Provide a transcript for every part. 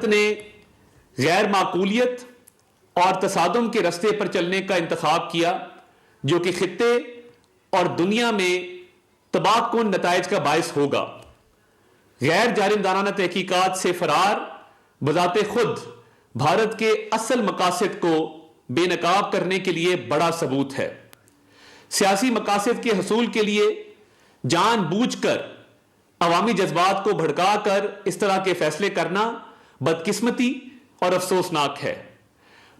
نے غیر معقولیت اور تصادم کے رستے پر چلنے کا انتخاب کیا جو کہ خطے اور دنیا میں تباہ کن نتائج کا باعث ہوگا۔ غیر جانبدارانہ تحقیقات سے فرار بذات خود بھارت کے اصل مقاصد کو بے نقاب کرنے کے لیے بڑا ثبوت ہے۔ سیاسی مقاصد کے حصول کے لیے جان بوجھ کر عوامی جذبات کو بھڑکا کر اس طرح کے فیصلے کرنا بدقسمتی اور افسوسناک ہے۔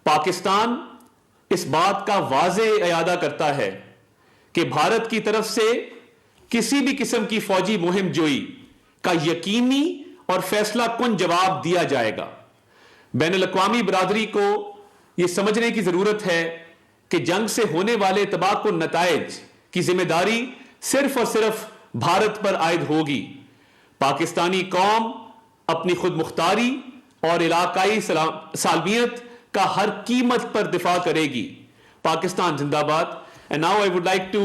پاکستان اس بات کا واضح اعادہ کرتا ہے کہ بھارت کی طرف سے کسی بھی قسم کی فوجی مہم جوئی کا یقینی اور فیصلہ کن جواب دیا جائے گا۔ بین الاقوامی برادری کو یہ سمجھنے کی ضرورت ہے کہ جنگ سے ہونے والے تباہ کن نتائج کی ذمہ داری صرف اور صرف بھارت پر عائد ہوگی۔ پاکستانی قوم اپنی خود مختاری اور علاقائی سالمیت کا ہر قیمت پر دفاع کرے گی۔ پاکستان زندہ باد۔ And now I would like to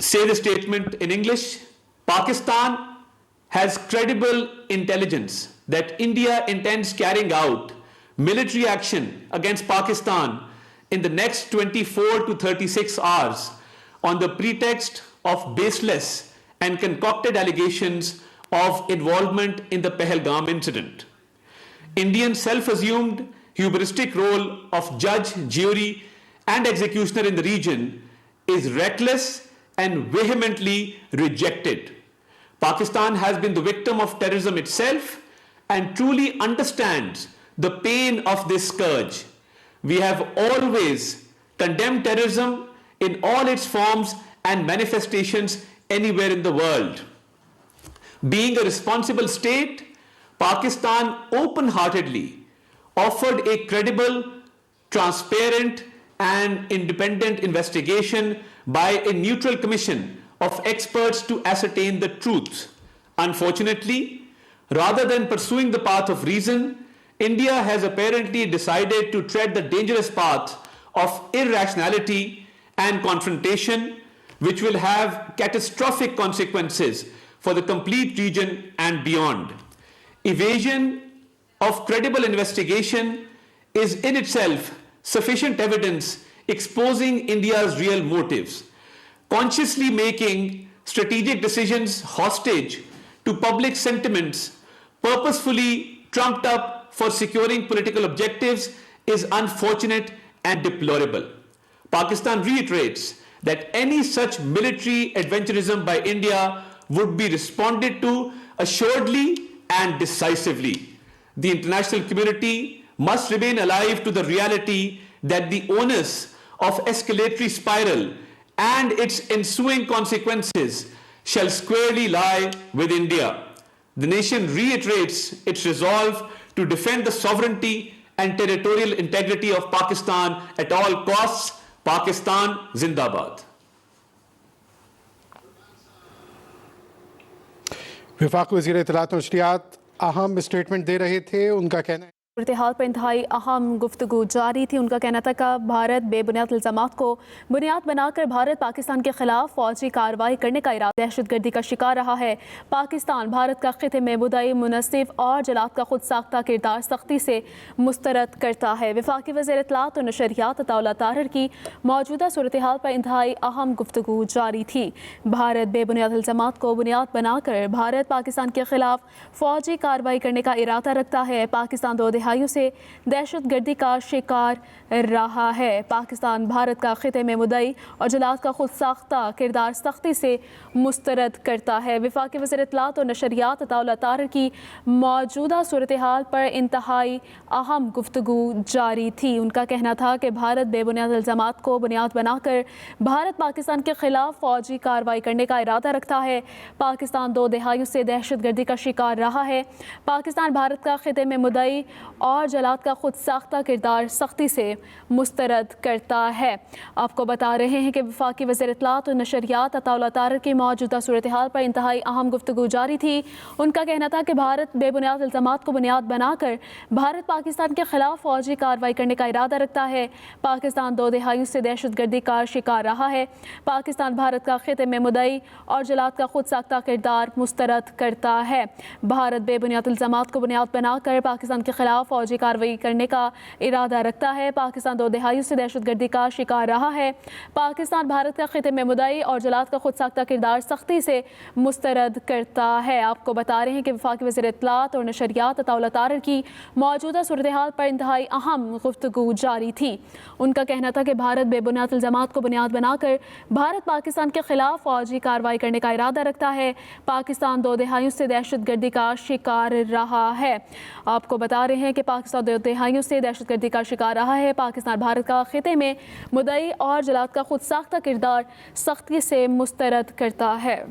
say the statement in English. Pakistan has credible intelligence that India intends carrying out military action against Pakistan in the next 24 to 36 hours on the pretext of baseless and concocted allegations of involvement in the Pahalgam incident. Indian self-assumed hubristic role of judge, jury, and executioner in the region is reckless and vehemently rejected. Pakistan has been the victim of terrorism itself and truly understands the pain of this scourge. We have always condemned terrorism in all its forms and manifestations anywhere in the world. Being a responsible state, Pakistan open-heartedly offered a credible, transparent, and independent investigation by a neutral commission of experts to ascertain the truth. Unfortunately, rather than pursuing the path of reason, India has apparently decided to tread the dangerous path of irrationality and confrontation, which will have catastrophic consequences for the complete region and beyond. Evasion of credible investigation is in itself sufficient evidence exposing India's real motives. Consciously making strategic decisions hostage to public sentiments purposefully trumped up for securing political objectives is unfortunate and deplorable. Pakistan reiterates that any such military adventurism by India would be responded to assuredly and decisively. The international community must remain alive to the reality that the onus of escalatory spiral and its ensuing consequences shall squarely lie with India. The nation reiterates its resolve to defend the sovereignty and territorial integrity of Pakistan at all costs. Pakistan Zindabad. وفاقی وزیر اطلاعات و نشریات اہم statement دے رہے تھے۔ ان کا کہنا ہے صورتحال پر انتہائی اہم گفتگو جاری تھی۔ ان کا کہنا تھا کہ بھارت بے بنیاد الزامات کو بنیاد بنا کر بھارت پاکستان کے خلاف فوجی کارروائی کرنے کا ارادہ دہشت گردی کا شکار رہا ہے۔ پاکستان بھارت کا خطے میں مدعی منصف اور جلات کا خود ساختہ کردار سختی سے مسترد کرتا ہے۔ وفاقی وزیر اطلاعات و نشریات عطا اللہ طاہر کی موجودہ صورتحال پر انتہائی اہم گفتگو جاری تھی۔ بھارت بے بنیاد الزامات کو بنیاد بنا کر بھارت پاکستان کے خلاف فوجی کارروائی کرنے کا ارادہ رکھتا ہے۔ پاکستان دو دہائیوں سے دہشت گردی کا شکار رہا ہے۔ پاکستان بھارت کا خطے میں مدعی اور جلات کا خود ساختہ کردار سختی سے مسترد کرتا ہے۔ وفاقی وزیر اطلاعات و نشریات عطا اللہ طاہر کی موجودہ صورتحال پر انتہائی اہم گفتگو جاری تھی۔ ان کا کہنا تھا کہ بھارت بے بنیاد الزامات کو بنیاد بنا کر بھارت پاکستان کے خلاف فوجی کارروائی کرنے کا ارادہ رکھتا ہے۔ پاکستان دو دہائیوں سے دہشت گردی کا شکار رہا ہے۔ پاکستان بھارت کا خطے میں مدعی اور جلات کا خود ساختہ کردار سختی سے مسترد کرتا ہے۔ آپ کو بتا رہے ہیں کہ وفاقی وزیر اطلاعات و نشریات عطا اللہ طارق کی موجودہ صورتحال پر انتہائی اہم گفتگو جاری تھی۔ ان کا کہنا تھا کہ بھارت بے بنیاد الزامات کو بنیاد بنا کر بھارت پاکستان کے خلاف فوجی کارروائی کرنے کا ارادہ رکھتا ہے۔ پاکستان 2 دہائیوں سے دہشت گردی کا شکار رہا ہے۔ پاکستان بھارت کا خطے میں مدعی اور جلات کا خود ساختہ کردار مسترد کرتا ہے۔ بھارت بے بنیاد الزامات کو بنیاد بنا کر پاکستان کے خلاف فوجی کارروائی کرنے کا ارادہ رکھتا ہے۔ پاکستان 2 دہائیوں سے دہشت گردی کا شکار رہا ہے۔ پاکستان بھارت کا خطے میں مدعی اور جلات کا خود ساختہ کردار سختی سے مسترد کرتا ہے۔ آپ کو بتا رہے ہیں کہ وفاقی وزیر اطلاعات اور نشریات عطا اللہ طارق کی موجودہ صورتحال پر انتہائی اہم گفتگو جاری تھی۔ ان کا کہنا تھا کہ بھارت بے بنیاد الزامات کو بنیاد بنا کر بھارت پاکستان کے خلاف فوجی کارروائی کرنے کا ارادہ رکھتا ہے۔ پاکستان 2 دہائیوں سے دہشت گردی کا شکار رہا ہے۔ آپ کو بتا رہے ہیں کہ پاکستان 2 دہائیوں سے دہشت گردی کا شکار رہا ہے۔ پاکستان بھارت کا خطے میں مدعی اور جلات کا خود ساختہ کردار سختی سے مسترد کرتا ہے۔